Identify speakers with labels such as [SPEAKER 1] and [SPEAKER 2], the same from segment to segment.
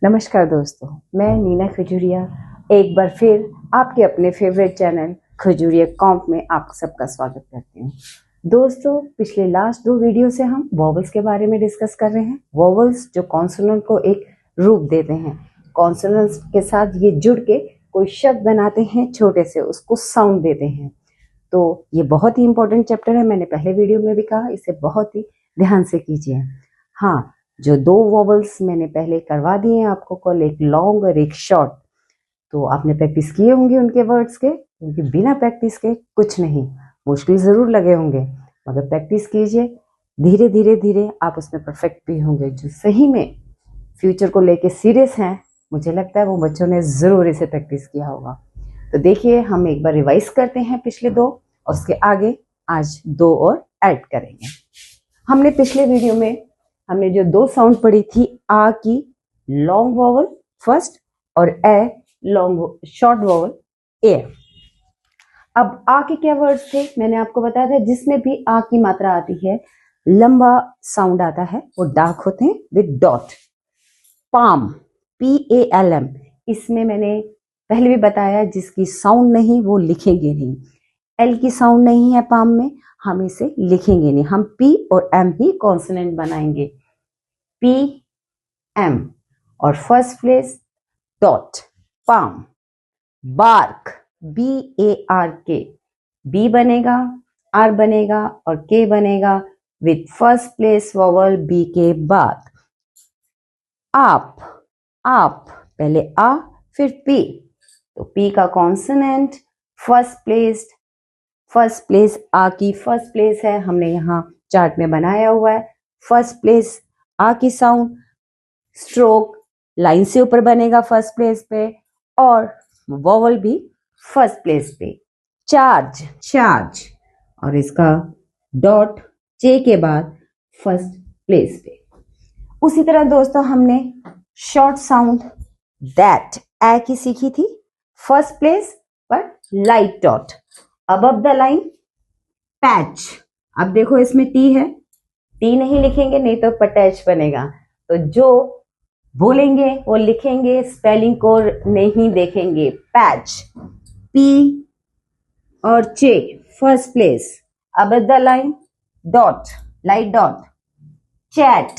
[SPEAKER 1] नमस्कार दोस्तों, मैं नीना खजूरिया एक बार फिर आपके अपने फेवरेट चैनल खजूरिया कॉम्प में आप सबका स्वागत करती हूँ। दोस्तों, पिछले लास्ट 2 वीडियो से हम वॉवल्स के बारे में डिस्कस कर रहे हैं। वॉवल्स जो कॉन्सोनेंट को एक रूप देते हैं, कॉन्सोनेंट्स के साथ ये जुड़ के कोई शब्द बनाते हैं, छोटे से उसको साउंड देते हैं। तो ये बहुत ही इंपॉर्टेंट चैप्टर है। मैंने पहले वीडियो में भी कहा, इसे बहुत ही ध्यान से कीजिए। हाँ, जो 2 वॉवल्स मैंने पहले करवा दिए हैं आपको कल, एक लॉन्ग और एक शॉर्ट, तो आपने प्रैक्टिस किए होंगे उनके वर्ड्स के, क्योंकि बिना प्रैक्टिस के कुछ नहीं। मुश्किल ज़रूर लगे होंगे, मगर प्रैक्टिस कीजिए, धीरे धीरे धीरे आप उसमें परफेक्ट भी होंगे। जो सही में फ्यूचर को लेके सीरियस हैं, मुझे लगता है वो बच्चों ने ज़रूर इसे प्रैक्टिस किया होगा। तो देखिए, हम एक बार रिवाइज करते हैं पिछले 2, और उसके आगे आज 2 और ऐड करेंगे। हमने पिछले वीडियो में हमने जो 2 साउंड पढ़ी थी, आ की लॉन्ग वॉवल फर्स्ट और ए लॉन्ग शॉर्ट वॉवल ए। अब आ के क्या वर्ड्स थे, मैंने आपको बताया था, जिसमें भी आ की मात्रा आती है, लंबा साउंड आता है, वो डार्क होते हैं विद डॉट। पाम, PALM, इसमें मैंने पहले भी बताया, जिसकी साउंड नहीं वो लिखेंगे नहीं। एल की साउंड नहीं है पाम में, हम इसे लिखेंगे नहीं, हम P और M ही कॉन्सोनेंट बनाएंगे, PM, और first place dot, palm. Bark, BARK, B बनेगा, R बनेगा और K बनेगा with first place vowel B के बाद। आप, पहले आ फिर P, तो P का कॉन्सोनेंट फर्स्ट प्लेस आ की फर्स्ट प्लेस है, हमने यहाँ चार्ट में बनाया हुआ है। फर्स्ट प्लेस आ की साउंड, स्ट्रोक लाइन से ऊपर बनेगा फर्स्ट प्लेस पे, और वॉवल भी फर्स्ट प्लेस पे। चार्ज, और इसका डॉट चे के बाद फर्स्ट प्लेस पे। उसी तरह दोस्तों, हमने शॉर्ट साउंड दैट ए की सीखी थी, फर्स्ट प्लेस पर light dot, above the line patch. अब देखो, इसमें टी है, टी नहीं लिखेंगे, नहीं तो पटैच बनेगा। तो जो बोलेंगे वो लिखेंगे, स्पेलिंग को नहीं देखेंगे। पैच, पी और चे first place, above the line dot, light dot. Chat,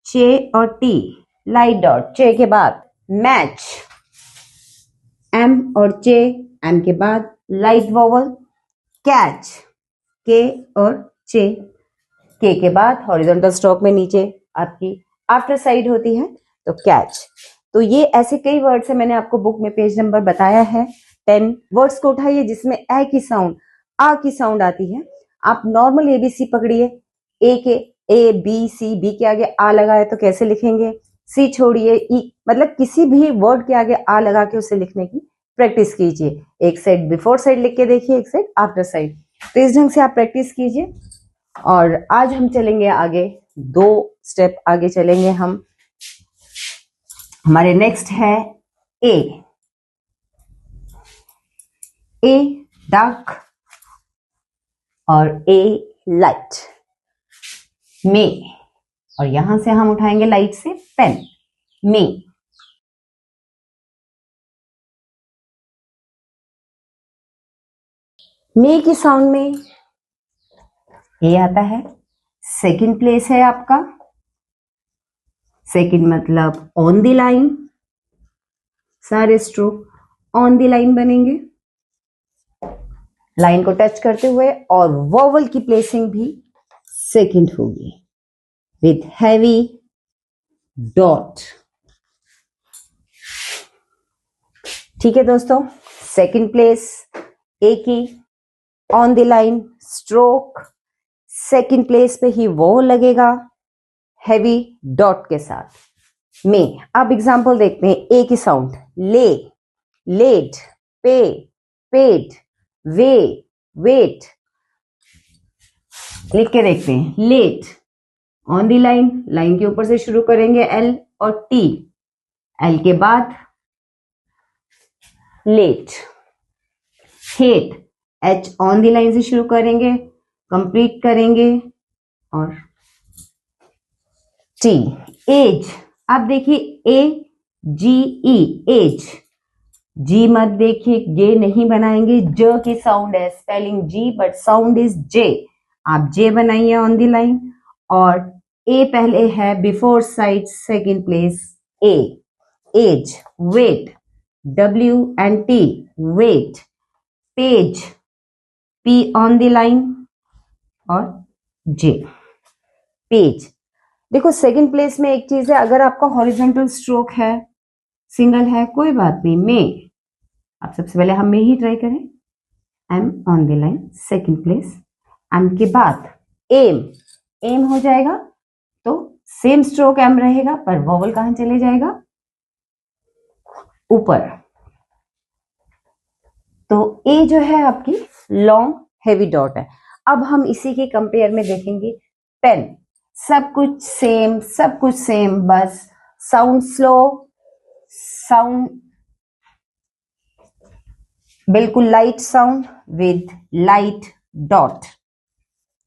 [SPEAKER 1] चे और टी, लाइट डॉट चे के बाद। मैच, एम और चे, एम के बाद लाइट वॉवल। कैच, के और चे, के बाद हॉरिजॉन्टल स्ट्रोक में नीचे आपकी आफ्टर साइड होती है, तो कैच। तो ये ऐसे कई वर्ड्स है, मैंने आपको बुक में पेज नंबर बताया है। 10 वर्ड्स को उठाइए जिसमें ए की साउंड, आ की साउंड आती है। आप नॉर्मल ABC पकड़िए, A B C, B के आगे आ लगा है तो कैसे लिखेंगे, C छोड़िए, E, मतलब किसी भी वर्ड के आगे आ लगा के उसे लिखने की प्रैक्टिस कीजिए। एक साइड बिफोर साइड लिख के देखिए, एक साइड आफ्टर साइड, तो इस ढंग से आप प्रैक्टिस कीजिए। और आज हम चलेंगे आगे, 2 स्टेप आगे चलेंगे हम। हमारे नेक्स्ट है ए डार्क और ए लाइट में, और यहां से हम उठाएंगे लाइट से पेन में। की साउंड में ए आता है, सेकंड प्लेस है आपका। सेकंड मतलब ऑन द लाइन, सारे स्ट्रोक ऑन द लाइन बनेंगे, लाइन को टच करते हुए, और वॉवल की प्लेसिंग भी सेकंड होगी विथ हैवी डॉट। ठीक है दोस्तों, सेकंड प्लेस ए की, on the line stroke, second place पे ही वो लगेगा हैवी डॉट के साथ में। अब एग्जांपल देखते हैं ए की साउंड, ले, लेट, पे, पेड, वे, वेट। लिख के देखते हैं, let on the line, line के ऊपर से शुरू करेंगे एल और टी, एल के बाद let. Hate, H on the line से शुरू करेंगे, कंप्लीट करेंगे, और टी। एज, अब देखिए ए जी ई एज, जी मत देखिए, गे नहीं बनाएंगे, ज की साउंड है, spelling G but sound is J, आप जे बनाइए ऑन द लाइन। और ए पहले है, before side second place A, age, wait, W and T, wait, page, P on the line और जे, पेज। देखो सेकंड प्लेस में एक चीज है, अगर आपका हॉरिजॉन्टल स्ट्रोक है, सिंगल है, कोई बात नहीं, में, आप सबसे पहले हम में ही ट्राई करें, M on the line second place, M के बाद एम, एम हो जाएगा तो सेम स्ट्रोक एम रहेगा, पर वॉवल कहां चले जाएगा, ऊपर। तो ए जो है आपकी लॉन्ग हेवी डॉट है। अब हम इसी के कंपेयर में देखेंगे पेन, सब कुछ सेम, सब कुछ सेम, बस साउंड स्लो, साउंड बिल्कुल light sound with light dot,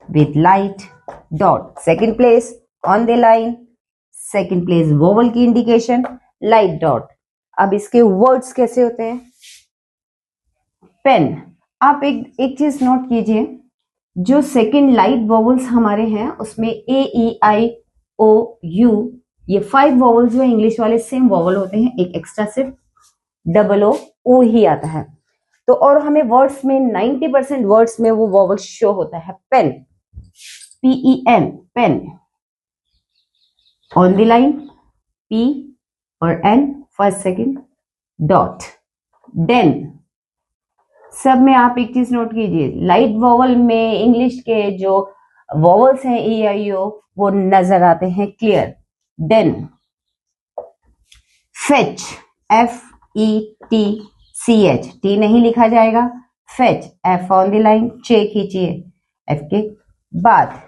[SPEAKER 1] with light dot, second place on the line, second place vowel की इंडिकेशन, लाइट डॉट। अब इसके वर्ड्स कैसे होते हैं, पेन, आप एक चीज नोट कीजिए, जो सेकेंड लाइट वोवल्स हमारे हैं उसमें ए ई आई ओ यू, ये 5 वोवल्स जो इंग्लिश वाले सेम वोवल होते हैं, एक एक्स्ट्रा सिर्फ डबल ओ ही आता है। तो और हमें वर्ड्स में 90% वर्ड्स में वो वोवल शो होता है, pen, P E N, pen, on the line P और N, first second, dot, den. सब में आप एक चीज नोट कीजिए, लाइट वोवल में इंग्लिश के जो वोवल्स हैं ई आई ओ, वो नजर आते हैं clear, then, fetch, F E T C H, T नहीं लिखा जाएगा, fetch, F on the line, चे खींचिए, एफ के बाद,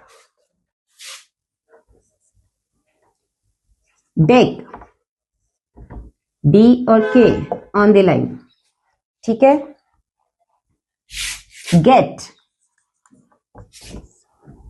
[SPEAKER 1] डेक, डी और के ऑन द लाइन, ठीक है, गेट।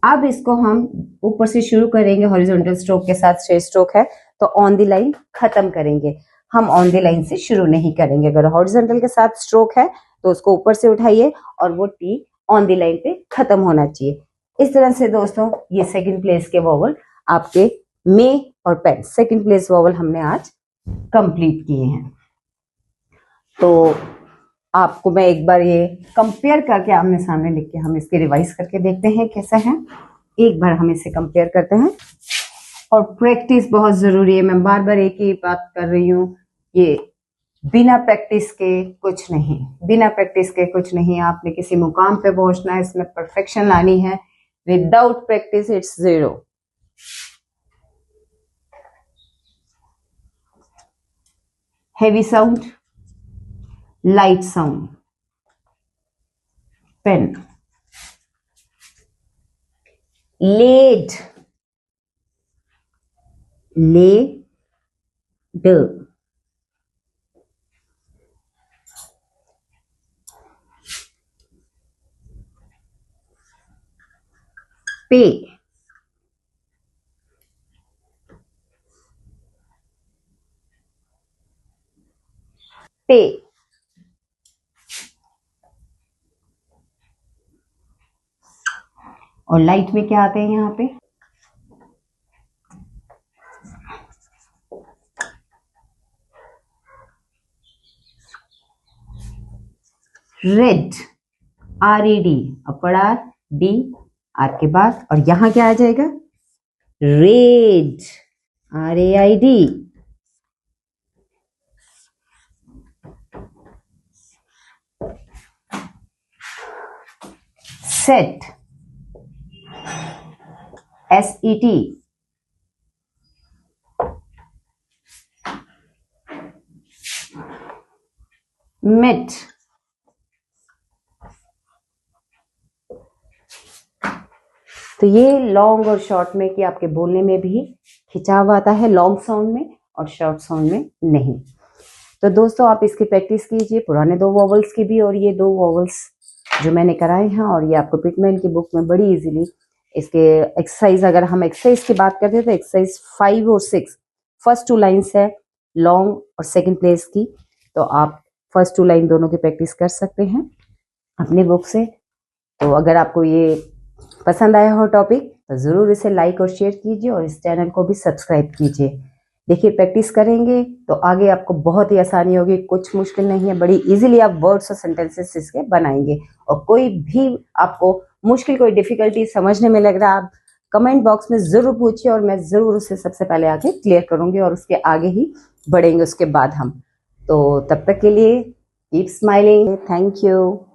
[SPEAKER 1] अब इसको हम ऊपर से शुरू करेंगे, हॉरिजॉन्टल स्ट्रोक के साथ स्ट्रेट स्ट्रोक है तो ऑन द लाइन खत्म करेंगे, हम ऑन द लाइन से शुरू नहीं करेंगे। अगर हॉरिजॉन्टल के साथ स्ट्रोक है तो उसको ऊपर से उठाइए और वो टी ऑन द लाइन पे खत्म होना चाहिए। इस तरह से दोस्तों ये सेकंड प्लेस के वोवल आपके मे और पेन, सेकंड प्लेस वोवल हमने आज कंप्लीट किए हैं। तो आपको मैं एक बार ये कंपेयर करके आमने सामने लिख के हम इसके रिवाइज करके देखते हैं कैसा है। एक बार हम इसे कंपेयर करते हैं, और प्रैक्टिस बहुत जरूरी है, मैं बार बार एक ही बात कर रही हूँ, ये बिना प्रैक्टिस के कुछ नहीं, बिना प्रैक्टिस के कुछ नहीं। आपने किसी मुकाम पे पहुंचना है, इसमें परफेक्शन लानी है, without practice it's zero. Heavy sound, light sound, pen, led, led, पे, पे, और लाइट में क्या आते हैं यहाँ पे, red, R E D, upper R, D, R के बाद, और यहां क्या आ जाएगा, raid, R A I D, set, S E T, मिट, तो ये लॉन्ग और शॉर्ट में कि आपके बोलने में भी खिंचाव आता है, लॉन्ग साउंड में और शॉर्ट साउंड में नहीं। तो दोस्तों आप इसकी प्रैक्टिस कीजिए, पुराने 2 वोवल्स की भी और ये 2 वोवल्स जो मैंने कराए हैं, और ये आपको पिटमैन की बुक में बड़ी इजीली इसके एक्सरसाइज, अगर हम एक्सरसाइज की बात करते हैं तो एक्सरसाइज 5 और 6 फर्स्ट 2 लाइन्स है, लॉन्ग और सेकंड प्लेस की, तो आप फर्स्ट 2 लाइन दोनों की प्रैक्टिस कर सकते हैं अपनी बुक से। तो अगर आपको ये पसंद आया हो टॉपिक तो ज़रूर इसे लाइक और शेयर कीजिए और इस चैनल को भी सब्सक्राइब कीजिए। देखिए, प्रैक्टिस करेंगे तो आगे आपको बहुत ही आसानी होगी, कुछ मुश्किल नहीं है, बड़ी इजीली आप वर्ड्स और सेंटेंसेस इसके बनाएंगे। और कोई भी आपको मुश्किल, कोई डिफिकल्टी समझने में लग रहा है, आप कमेंट बॉक्स में ज़रूर पूछिए और मैं ज़रूर उसे सबसे पहले आगे क्लियर करूँगी और उसके आगे ही बढ़ेंगे उसके बाद हम। तो तब तक के लिए कीप स्माइलिंग, थैंक यू।